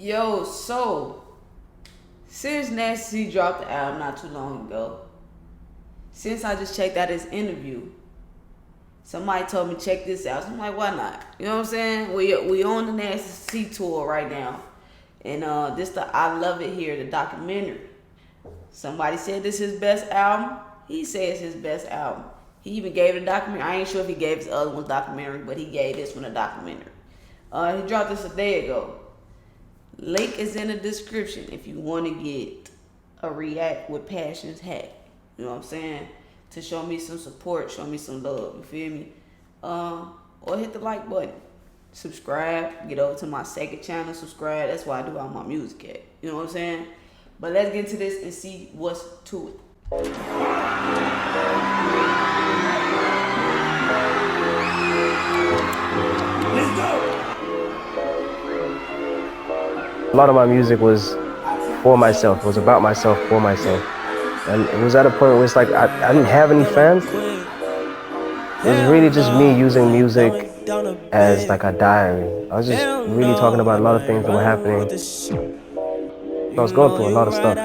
Yo, so since Nasty C dropped the album not too long ago, since I just checked out his interview, somebody told me check this out. So I'm like, why not? You know what I'm saying? We on the Nasty C tour right now, and this the I Love It Here, the documentary. Somebody said this is his best album. He says his best album. He even gave it a documentary. I ain't sure if he gave his other one documentary, but he gave this one a documentary. He dropped this a day ago. Link is in the description if you want to get a React with Passions hat. You know what I'm saying? To show me some support, show me some love. You feel me? Or hit the like button. Subscribe. Get over to my second channel. Subscribe. That's why I do all my music at. You know what I'm saying? But let's get into this and see what's to it. Let's go. A lot of my music was for myself, was about myself, for myself. And it was at a point where it's like I didn't have any fans. It was really just me using music as like a diary. I was just really talking about a lot of things that were happening. I was going through a lot of stuff.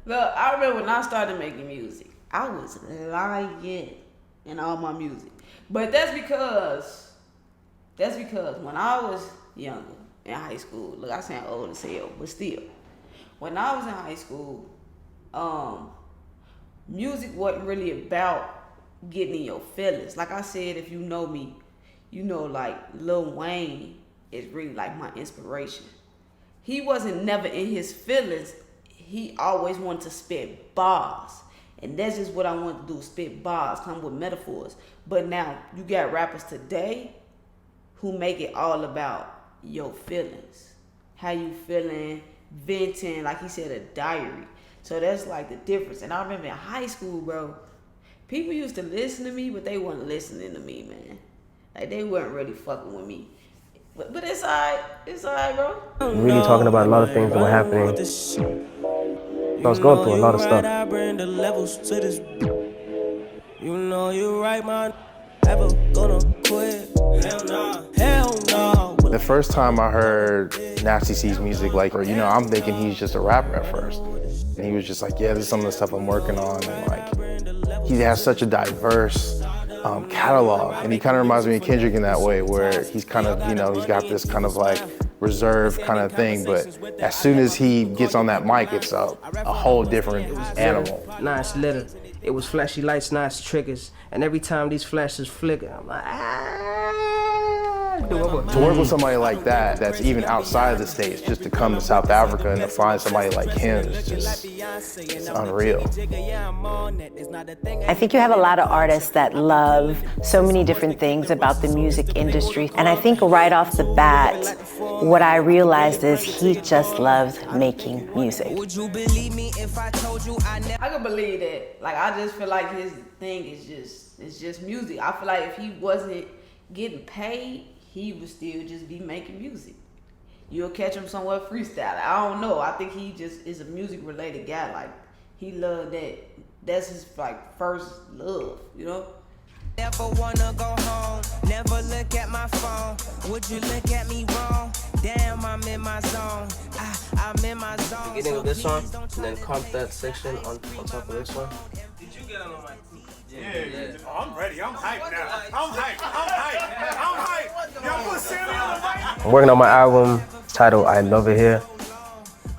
Look, I remember when I started making music, I was lying in all my music. But that's because when I was younger, in high school, look, I sound old as hell, but still, when I was in high school, music wasn't really about getting in your feelings. Like I said, if you know me, you know like Lil Wayne is really like my inspiration. He wasn't never in his feelings. He always wanted to spit bars. And that's just what I want to do, spit bars, come with metaphors. But now, you got rappers today who make it all about your feelings. How you feeling, venting, like he said, a diary. So that's like the difference. And I remember in high school, bro, people used to listen to me, but they weren't listening to me, man. Like they weren't really fucking with me. But it's alright, bro. Really talking about a lot of things that were happening. I was going through a lot of stuff. You know you right, man. Ever gonna quit? Hell no. Hell no. The first time I heard Nasty C's music, like, you know, I'm thinking he's just a rapper at first. And he was just like, yeah, this is some of the stuff I'm working on. And like, he has such a diverse catalog. And he kind of reminds me of Kendrick in that way, where he's kind of, you know, he's got this kind of like reserved kind of thing. But as soon as he gets on that mic, it's a whole different animal. Nice litter. It was flashy lights, nice triggers. And every time these flashes flicker, I'm like, To work with somebody like that, that's even outside of the States, just to come to South Africa and to find somebody like him is just, it's unreal. I think you have a lot of artists that love so many different things about the music industry. And I think right off the bat, what I realized is he just loves making music. I can believe that. Like, I just feel like his thing is just music. I feel like if he wasn't getting paid, he would still just be making music. You'll catch him somewhere freestyling. I don't know. I think he just is a music related guy. Like, he loved that. That's his like first love, you know? Never wanna go home, never look at my phone. Would you look at me wrong? Damn, I'm in my zone. I'm in my zone. beginning of this song, and then comp that section on top of this one. Did you get on my Yeah. Oh, I'm ready. I'm hyped now. I'm hyped. Y'all put Sammy on the mic? I'm working on my album titled I Love It Here.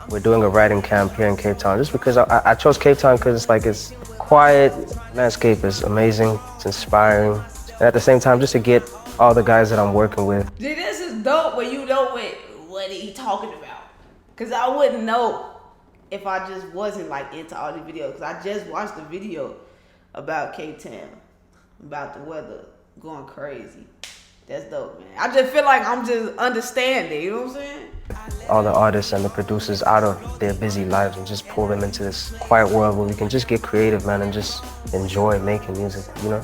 We're doing a writing camp here in Cape Town, just because I chose Cape Town because it's like it's quiet, landscape is amazing, it's inspiring, and at the same time, just to get all the guys that I'm working with. See, this is dope when you know what he talking about. Cause I wouldn't know if I just wasn't like into all the videos. Cause I just watched the video about Cape Town, about the weather going crazy. That's dope, man. I just feel like I'm just understanding, you know what I'm saying? All the artists and the producers out of their busy lives and just pull them into this quiet world where we can just get creative, man, and just enjoy making music, you know?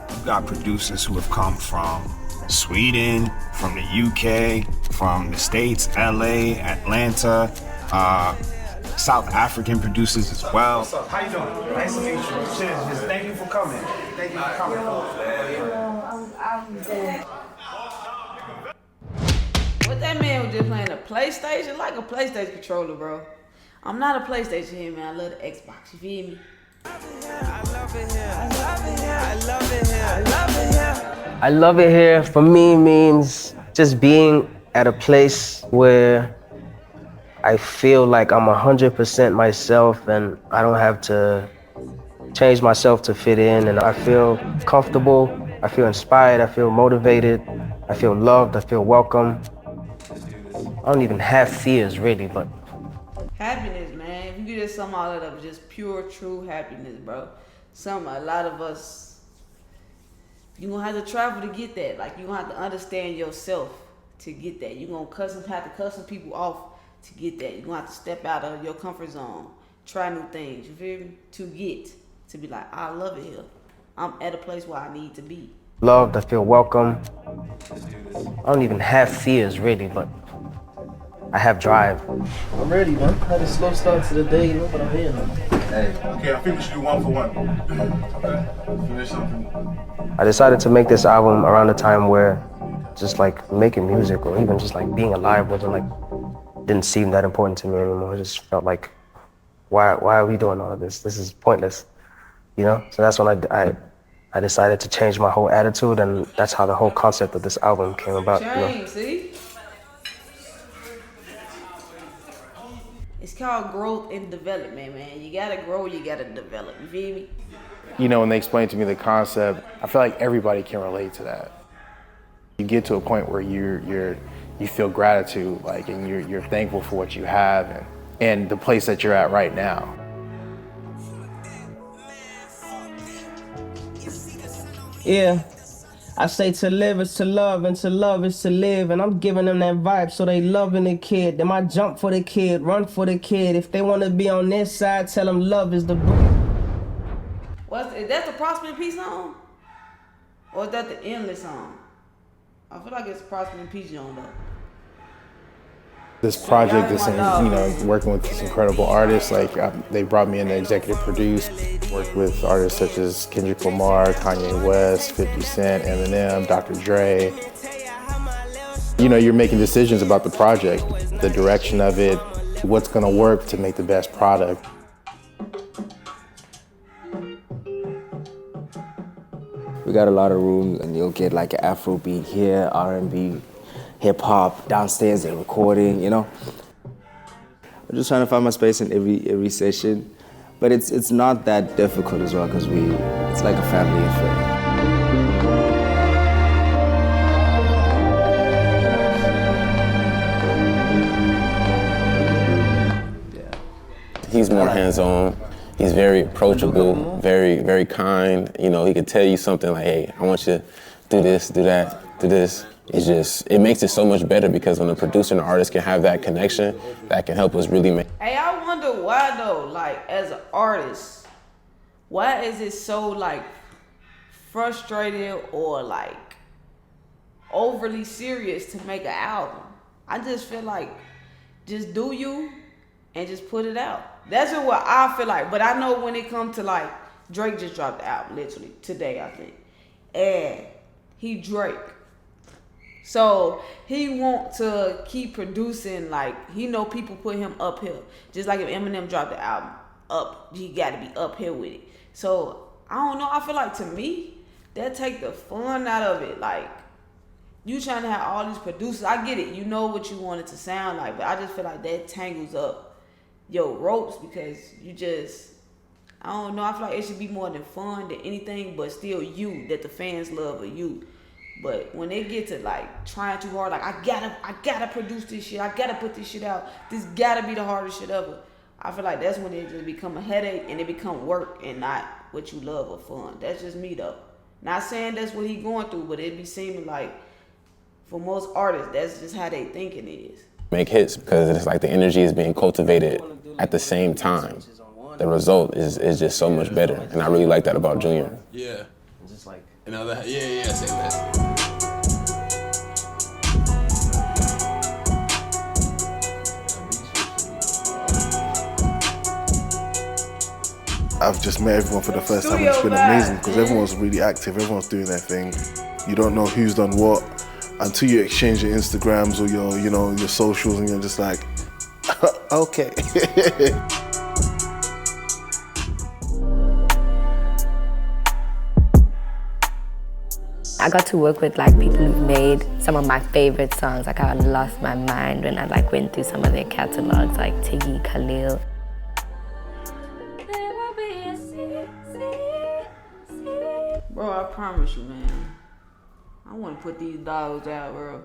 You've got producers who have come from Sweden, from the UK, from the States, LA, Atlanta, South African producers as well. What's up? How you doing? Nice to meet you. Cheers. Just thank you for coming. Thank you for coming. I'm dead. that man was just playing a PlayStation, like a PlayStation controller, bro. I'm not a PlayStation here, man. I love the Xbox. You feel me? I love it here for me means just being at a place where I feel like I'm 100% myself and I don't have to change myself to fit in, and I feel comfortable, I feel inspired, I feel motivated, I feel loved, I feel welcome. I don't even have fears really, but Happiness, man. If you get just sum all that up, just pure, true happiness, bro. A lot of us, you gonna have to travel to get that. Like, you gonna have to understand yourself to get that. You gonna have to cut some people off to get that. You gonna have to step out of your comfort zone, try new things. You feel me? To be like, I love it here. I'm at a place where I need to be. loved, I feel welcome. I don't even have fears really, but I have drive. I'm ready, man. I had a slow start to the day, you know, but I'm here now. Hey, okay, I think we should do 1 for 1. Okay, finish something. I decided to make this album around the time where just like making music or even just like being alive wasn't like, didn't seem that important to me anymore. It just felt like, why are we doing all of this? This is pointless, you know? So that's when I decided to change my whole attitude, and that's how the whole concept of this album came about. Change, you know? see? It's called growth and development, man. You gotta grow, you gotta develop. You feel me? You know, when they explained to me the concept, I feel like everybody can relate to that. You get to a point where you feel gratitude, like, and you're thankful for what you have and the place that you're at right now. Yeah. I say to live is to love, and to love is to live, and I'm giving them that vibe so they loving the kid. Then I jump for the kid, run for the kid. If they want to be on this side, tell them love is the... Is that the Prosper and Peace song? Or is that the Endless song? I feel like it's Prosper and Peace song though. This project, working with these incredible artists, like they brought me in to executive produce, worked with artists such as Kendrick Lamar, Kanye West, 50 Cent, Eminem, Dr. Dre. You know, you're making decisions about the project, the direction of it, what's gonna work to make the best product. We got a lot of room, and you'll get like an Afro beat here, R&B, hip hop, downstairs they're recording, you know. I'm just trying to find my space in every session, but it's not that difficult as well because it's like a family affair. He's more hands-on. He's very approachable, very, very kind. You know, he could tell you something like, hey, I want you to do this, do that, do this. It makes it so much better because when a producer and an artist can have that connection, that can help us really make. Hey, I wonder why though, like as an artist, why is it so like frustrating or like overly serious to make an album? I just feel like just do you and just put it out. That's just what I feel like. But I know when it comes to like, Drake just dropped the album literally today, I think. And he Drake. So he want to keep producing, like, he know people put him uphill. Just like if Eminem dropped the album, he got to be uphill with it. So I don't know, I feel like to me, that take the fun out of it. Like, you trying to have all these producers, I get it, you know what you want it to sound like, but I just feel like that tangles up your ropes because you just, I don't know, I feel like it should be more than fun than anything, but still you, that the fans love of you. But when they get to like trying too hard, like I gotta produce this shit, I gotta put this shit out, this gotta be the hardest shit ever, I feel like that's when it just become a headache and it become work and not what you love or fun. That's just me though. Not saying that's what he going through, but it be seeming like for most artists, that's just how they thinking it is. Make hits because it's like the energy is being cultivated at the same time. The result is just so much better, and I really like that about Junior. Yeah. Just like Another, yeah, say that. I've just met everyone for the first time. It's been amazing because everyone's really active, everyone's doing their thing. You don't know who's done what. until you exchange your Instagrams or your, you know, your socials, and you're just like, okay. I got to work with like people who've made some of my favorite songs. Like I lost my mind when I like went through some of their catalogs, like Tiggy, Khalil. Bro, I promise you, man. I want to put these dogs out, bro.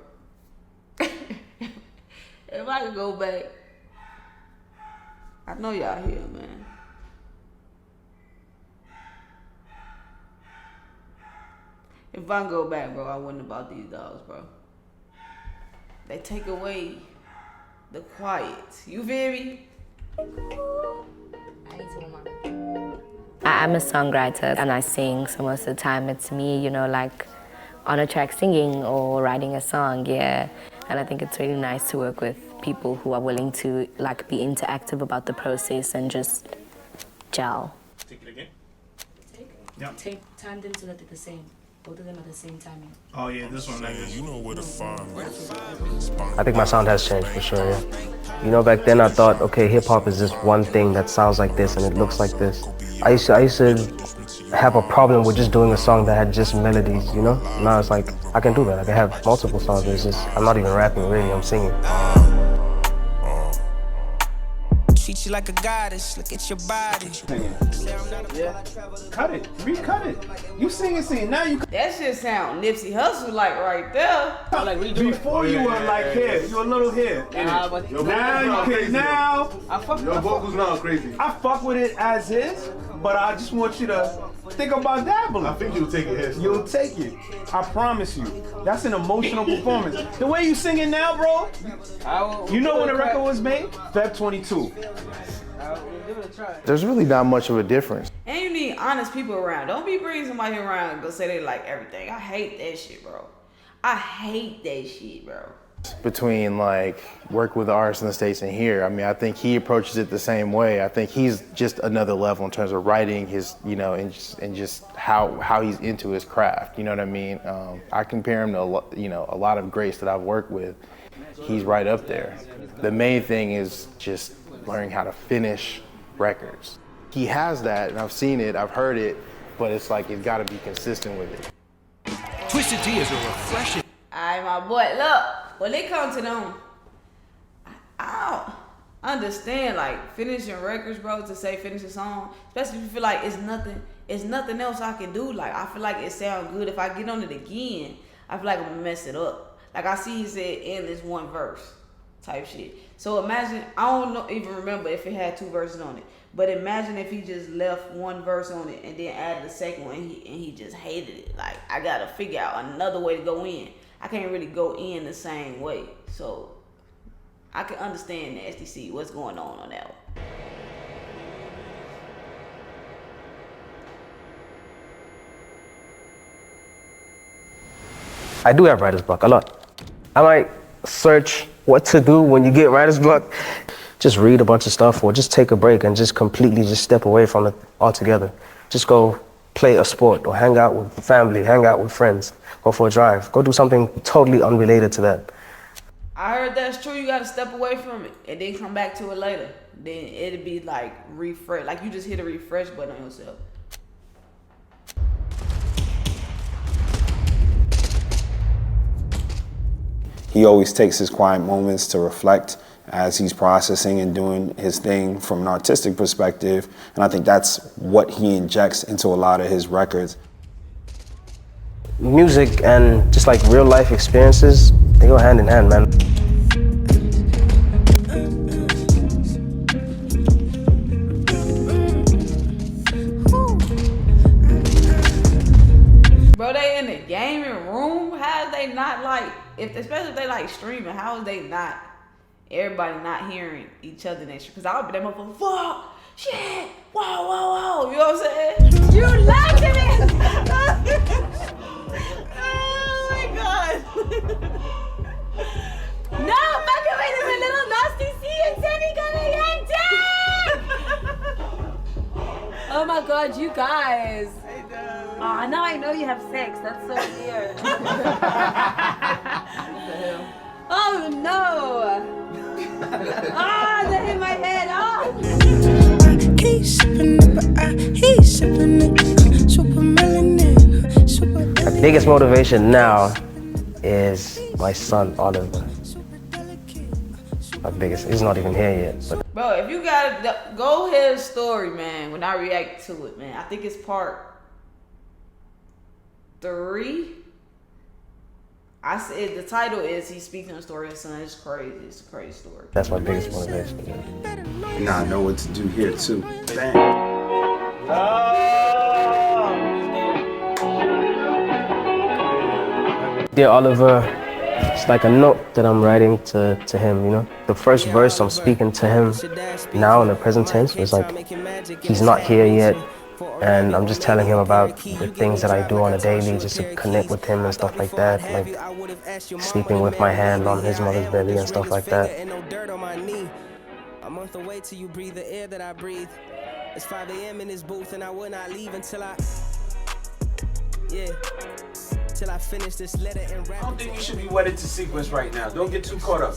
If I could go back, I know y'all here, man. If I go back, bro, I wouldn't have bought these dogs, bro. They take away the quiet. You feel me? I'm a songwriter and I sing, so most of the time it's me, you know, like on a track singing or writing a song, yeah. And I think it's really nice to work with people who are willing to like be interactive about the process and just gel. Take it again. Take time them so that they're the same. Both of them at the same timing. Oh yeah, this one like this. You know where to find me. I think my sound has changed for sure, yeah. You know, back then I thought, okay, hip hop is just one thing that sounds like this and it looks like this. I used to have a problem with just doing a song that had just melodies, you know? Now it's like, I can do that. I can have multiple songs, but it's just, I'm not even rapping really, I'm singing. Treat you like a goddess, look at your body. Yeah. Cut it, recut it. You sing. Now you. That shit sound Nipsey Hussle like right there. Before you were like here, you were a little here. Now you can now. Your vocals now are crazy. I fuck with it as is, but I just want you to think about dabbling. I think you'll take it here. You'll take it. I promise you. That's an emotional performance. The way you sing it now, bro. You know when the record was made? Feb 22. There's really not much of a difference. And you need honest people around. Don't be bringing somebody around and go say they like everything. I hate that shit, bro. I hate that shit, bro. Between like work with artists in the States and here, I mean, I think he approaches it the same way. I think he's just another level in terms of writing his, you know, and just how he's into his craft. You know what I mean? I compare him to a lot of greats that I've worked with. He's right up there. The main thing is just learning how to finish records. He has that, and I've seen it, I've heard it, but it's like you've got to be consistent with it. Twisted Tea is a refreshing. Alright, my boy, look, when it comes to them, I don't understand like finishing records, bro, to say finish a song, especially if you feel like it's nothing else I can do. Like I feel like it sounds good. If I get on it again, I feel like I'm gonna mess it up. Like I see he said in this one verse type shit. So imagine, I don't even remember if it had 2 verses on it, but imagine if he just left 1 verse on it and then added a second one and he just hated it. Like I gotta figure out another way to go in. I can't really go in the same way. So I can understand Nasty C, what's going on that one. I do have writer's block a lot. I might search what to do when you get writer's block. Just read a bunch of stuff or just take a break and just completely just step away from it altogether. Just go play a sport or hang out with family, hang out with friends, go for a drive, go do something totally unrelated to that. I heard that's true. You gotta step away from it and then come back to it later. Then it'll be like refresh, like you just hit a refresh button on yourself. He always takes his quiet moments to reflect as he's processing and doing his thing from an artistic perspective. And I think that's what he injects into a lot of his records. Music and just like real life experiences, they go hand in hand, man. Bro, they in the gaming room. How is they not like, especially if they like streaming, how is they not, everybody not hearing each other next year? Because I'll be that motherfucker, fuck, shit, whoa, whoa, whoa. You know what I'm saying? You laughed at me. Oh my god. No, fucking wait, there's a little Nasty C and Sammy Caliente. Oh my god, you guys. I know. Oh, now I know you have sex. That's so weird. Oh no! Ah, that hit my head. Oh. Keep sipping it, but I keep sipping it. Super melanin, super. My biggest motivation now is my son Oliver. My biggest. He's not even here yet. But Bro, if you gotta go hear the story, man. When I react to it, man, I think it's part 3. I said the title is "He Speaks on the Story of His Son." It's crazy. It's a crazy story. that's my biggest motivation. Now I know what to do here too. Bang. Dear Oliver, it's like a note that I'm writing to him, you know? The first verse I'm speaking to him now in the present tense was like, he's not here yet, and I'm just telling him about the things that I do on a daily just to connect with him and stuff like that, like sleeping with my hand on his mother's belly and stuff like that. A month away till you breathe the air that I breathe. It's 5 a.m. in this booth and I will not leave until till I finish this letter and rap. I don't think you should be wedded to sequence right now. Don't get too caught up.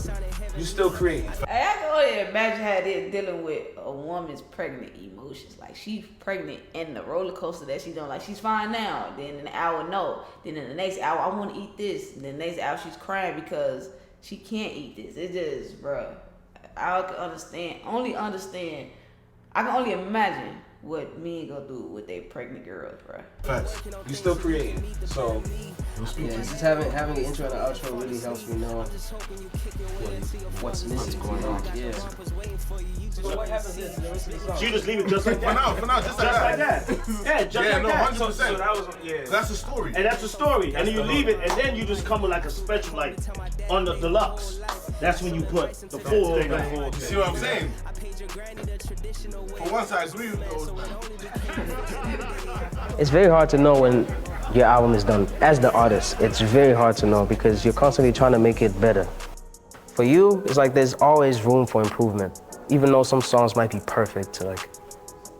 You still creating. Hey, I can only imagine how they're dealing with a woman's pregnant emotions. Like, she's pregnant and the roller coaster that she's doing. Like, she's fine now. Then in the hour, no. Then in the next hour, I want to eat this. And then the next hour, she's crying because she can't eat this. It just, bro. I can understand. I can only imagine what men go through with their pregnant girls, bro. Facts. You still creating. So, yeah, just having an intro and an outro really helps me know what's missing. going on. Yeah. So what happens is the rest of the song. So you just leave it just like that? For now, just like that. Yeah, just like no, that. 100%. So that was, yeah. That's the story. And that's the story. And then you leave it, and then you just come with like a special, like on the deluxe. That's when you put the full thing on. You see what I'm saying? For once, I agree with those, man. It's very hard to know when your album is done. As the artist, it's very hard to know because you're constantly trying to make it better. For you, it's like there's always room for improvement, even though some songs might be perfect to like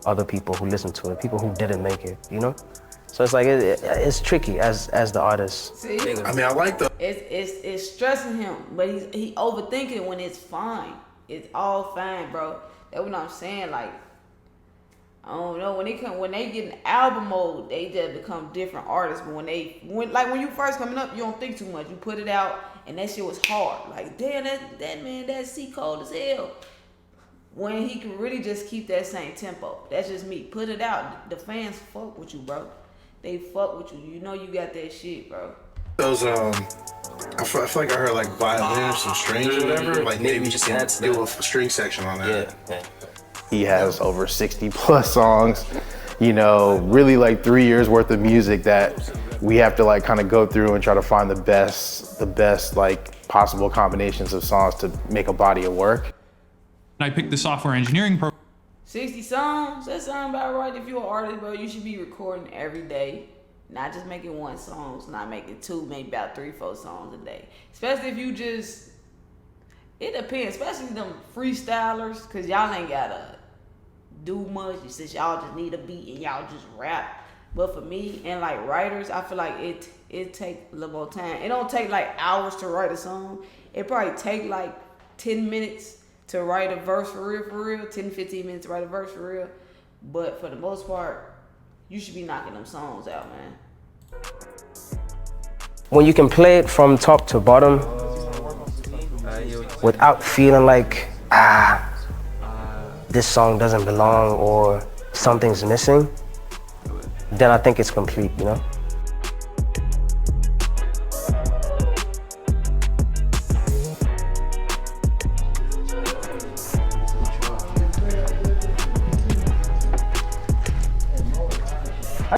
other people who listen to it, people who didn't make it, you know? So it's like, it's tricky as the artist. See? I mean, I like the... It's stressing him, but he overthinking when it's fine. It's all fine, bro. That's what I'm saying. Like, I don't know, when they get in album mode, they just become different artists. But when you first coming up, you don't think too much. You put it out, and that shit was hard. Like, damn, that man, that C cold as hell. When he can really just keep that same tempo. That's just me. Put it out. The fans fuck with you, bro. They fuck with you. You know you got that shit, bro. Those, I feel like I heard like violin or some strings or whatever. Like maybe just do a string section on that. Yeah. He has over 60 plus songs, you know, really like 3 years worth of music that we have to like kind of go through and try to find the best like possible combinations of songs to make a body of work. I picked the software engineering program. 60 songs? That sound about right. If you're an artist, bro, you should be recording every day. Not just making one song, not making 2, maybe about 3-4 songs a day. Especially if you just, it depends, especially them freestylers, because y'all ain't gotta do much. Since y'all just need a beat and y'all just rap. But for me and like writers, I feel like it take a little more time. It don't take like hours to write a song. It probably take like 10 minutes to write a verse for real, 10, 15 minutes to write a verse for real. But for the most part, you should be knocking them songs out, man. When you can play it from top to bottom without feeling like, this song doesn't belong or something's missing, then I think it's complete, you know?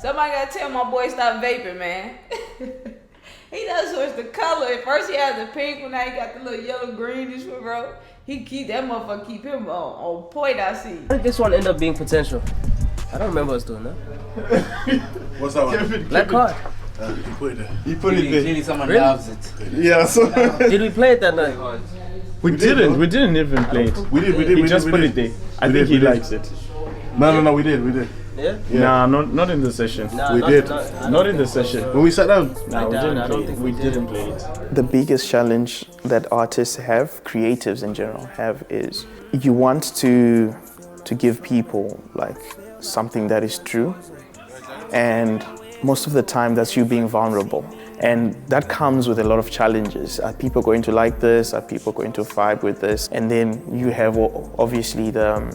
Somebody gotta tell my boy stop vaping, man. He does switch the color. At first he had the pink one, now he got the little yellow greenish one, bro. He keep that motherfucker, keep him on point, I see. I think this one ended up being potential. I don't remember us doing that. What's that one? Black card. He put it there. He put it there. Clearly someone loves it. Yeah, so... Did we play it that night? We didn't even play it. We did. He just put it there. I think he likes it. No, we did. Yeah? Nah, not in the session. Nah, We not- did. Not in the session. When we sat down. No, we I didn't don't play think it. we We didn't play it. The biggest challenge that artists have, creatives in general have, is you want to give people like something that is true, and most of the time that's you being vulnerable. And that comes with a lot of challenges. Are people going to like this? Are people going to vibe with this? And then you have obviously the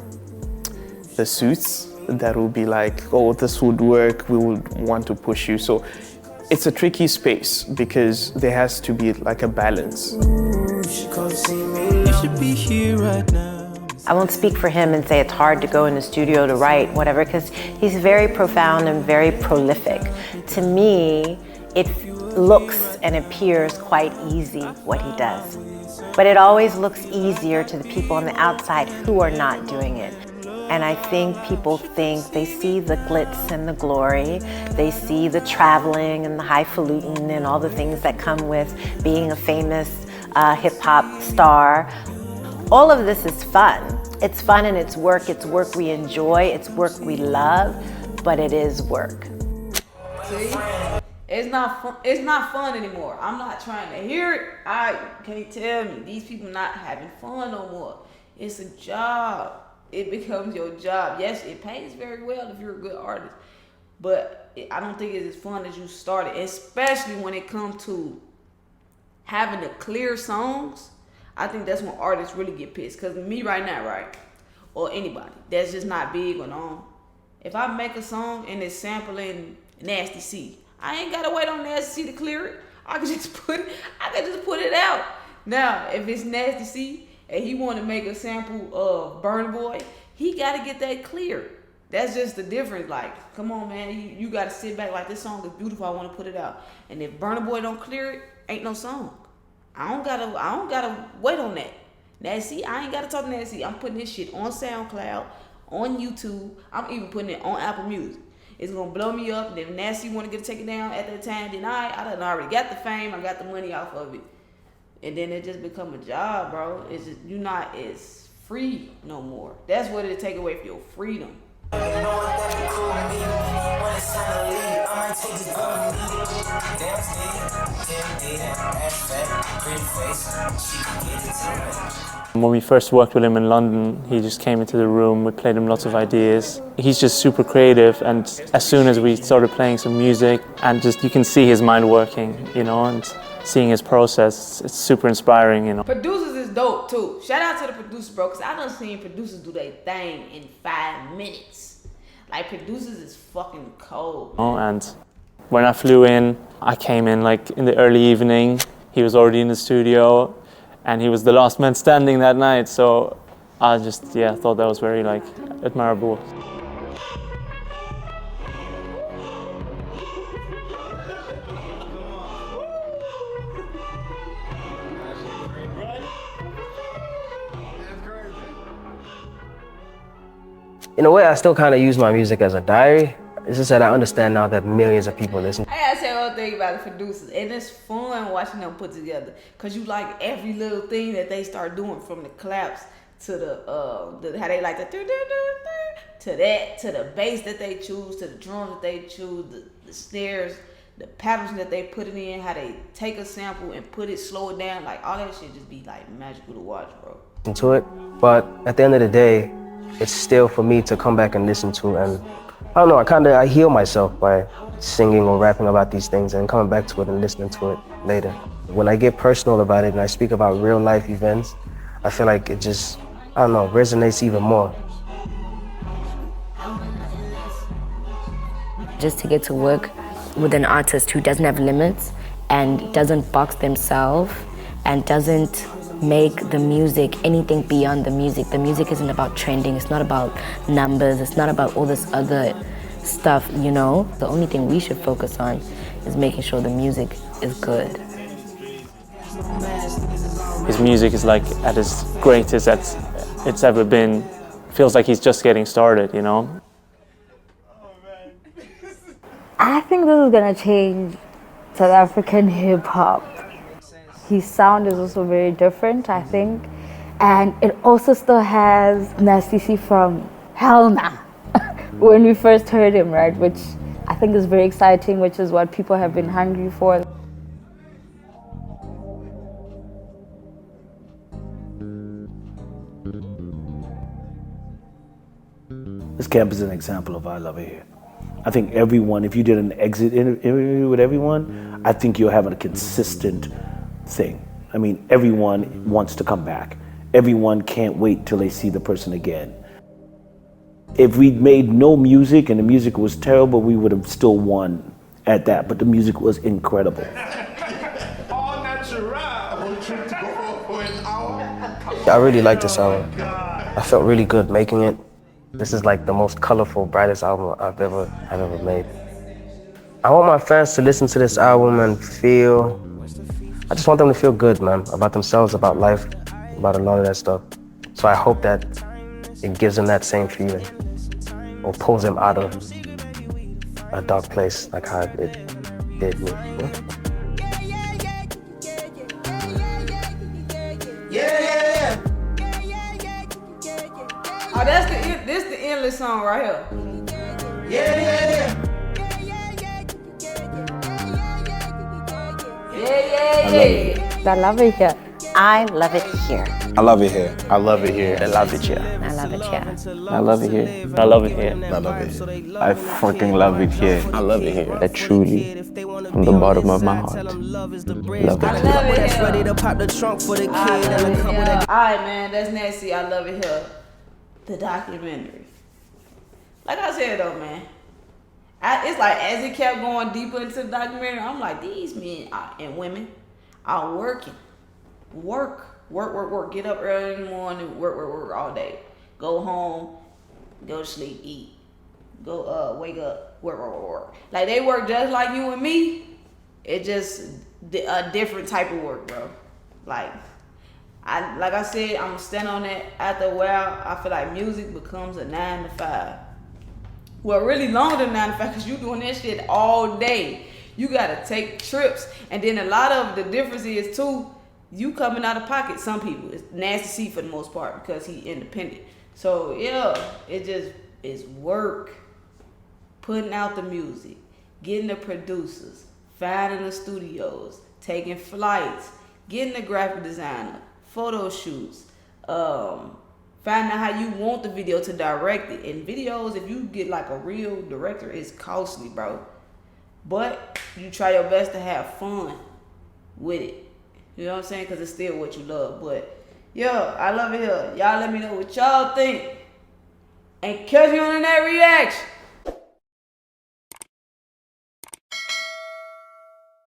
suits that will be like, oh, this would work, we would want to push you. So it's a tricky space because there has to be like a balance. I won't speak for him and say it's hard to go in the studio to write, whatever, because he's very profound and very prolific. To me, it looks and appears quite easy what he does. But it always looks easier to the people on the outside who are not doing it. And I think people think they see the glitz and the glory, they see the traveling and the highfalutin and all the things that come with being a famous hip-hop star. All of this is fun. It's fun and it's work we enjoy, it's work we love, but it is work. See? It's not fun anymore. I'm not trying to hear it. I can't tell me these people not having fun no more. It's a job. It becomes your job. Yes, it pays very well if you're a good artist, but I don't think it's as fun as you started, especially when it comes to having to clear songs. I think that's when artists really get pissed. Because me right now, right, or anybody that's just not big or known, if I make a song and it's sampling Nasty C, I ain't gotta wait on Nasty C to clear it. I can just put it out. Now, if it's Nasty C and he want to make a sample of Burna Boy, he got to get that clear. That's just the difference. Like, come on, man, you got to sit back like, this song is beautiful, I want to put it out. And if Burna Boy don't clear it, ain't no song. I don't gotta wait on that. Nasty, I ain't gotta talk to Nasty. I'm putting this shit on SoundCloud, on YouTube. I'm even putting it on Apple Music. It's gonna blow me up. And if Nasty want to take it down at that time, then I done already got the fame. I got the money off of it. And then it just become a job, bro. It's just, you're not as free no more. That's what it'll take away from your freedom. When we first worked with him in London, he just came into the room, we played him lots of ideas. He's just super creative, and as soon as we started playing some music, and just you can see his mind working, you know, and seeing his process, it's super inspiring, you know. Producers is dope too. Shout out to the producers, bro, because I done seen producers do their thing in 5 minutes. Like, producers is fucking cold. Oh, and when I flew in, I came in like in the early evening. He was already in the studio, and he was the last man standing that night. So I just, thought that was very like admirable. In a way, I still kind of use my music as a diary. It's just that I understand now that millions of people listen. I gotta say one thing about the producers, and it's fun watching them put together, cause you like every little thing that they start doing, from the claps to the how they like the to the bass that they choose, to the drums that they choose, the snares, the patterns that they put it in, how they take a sample and put it, slow it down, like all that shit just be like magical to watch, bro. To it, but at the end of the day, it's still for me to come back and listen to, and I don't know, I heal myself by singing or rapping about these things and coming back to it and listening to it later. When I get personal about it and I speak about real life events, I feel like it just, I don't know, resonates even more. Just to get to work with an artist who doesn't have limits and doesn't box themselves and doesn't make the music anything beyond the music. The music isn't about trending, it's not about numbers, it's not about all this other stuff, you know? The only thing we should focus on is making sure the music is good. His music is like at its greatest that it's ever been. Feels like he's just getting started, you know? I think this is gonna change South African hip hop. His sound is also very different, I think. And it also still has Nasty C from Hell Nah. when we first heard him, right? Which I think is very exciting, which is what people have been hungry for. This camp is an example of I Love It Here. I think everyone, if you did an exit interview with everyone, I think you'll have a consistent thing. I mean, everyone wants to come back. Everyone can't wait till they see the person again. If we'd made no music and the music was terrible, we would have still won at that, but the music was incredible. I really like this album. I felt really good making it. This is like the most colorful, brightest album I've ever made. I want my fans to listen to this album and feel, I just want them to feel good, man, about themselves, about life, about a lot of that stuff. So I hope that it gives them that same feeling or pulls them out of a dark place like how it did me. Yeah. Oh, this the endless song right here. Yeah. I love it here. I love it here. I love it here. I love it here. I love it here. I love it here. I love it here. I love it here. I love it here. I fucking love it here. I love it here. I truly, from the bottom of my heart, love it here. Ready to pop the trunk for the kid. Alright, man, that's nasty. I love it here. The documentary. Like I said though, man, it's like as it kept going deeper into the documentary, I'm like, these men and women are working. Work. Get up early in the morning, work all day. Go home, go to sleep, eat. Go wake up, work. Like they work just like you and me. It just a different type of work, bro. Like I said, I'm standing on that. After a while, I feel like music becomes a 9 to 5. Well, really longer than 9 to 5 because you doing that shit all day. You gotta take trips, and then a lot of the difference is too, you coming out of pocket. Some people, it's Nasty C for the most part because he independent. So yeah, it just is work. Putting out the music, getting the producers, finding the studios, taking flights, getting the graphic designer, photo shoots, finding out how you want the video to direct it. And videos, if you get like a real director, it's costly, bro. But you try your best to have fun with it. You know what I'm saying? Because it's still what you love. But, yo, I love it here. Y'all let me know what y'all think. And catch me on that reaction.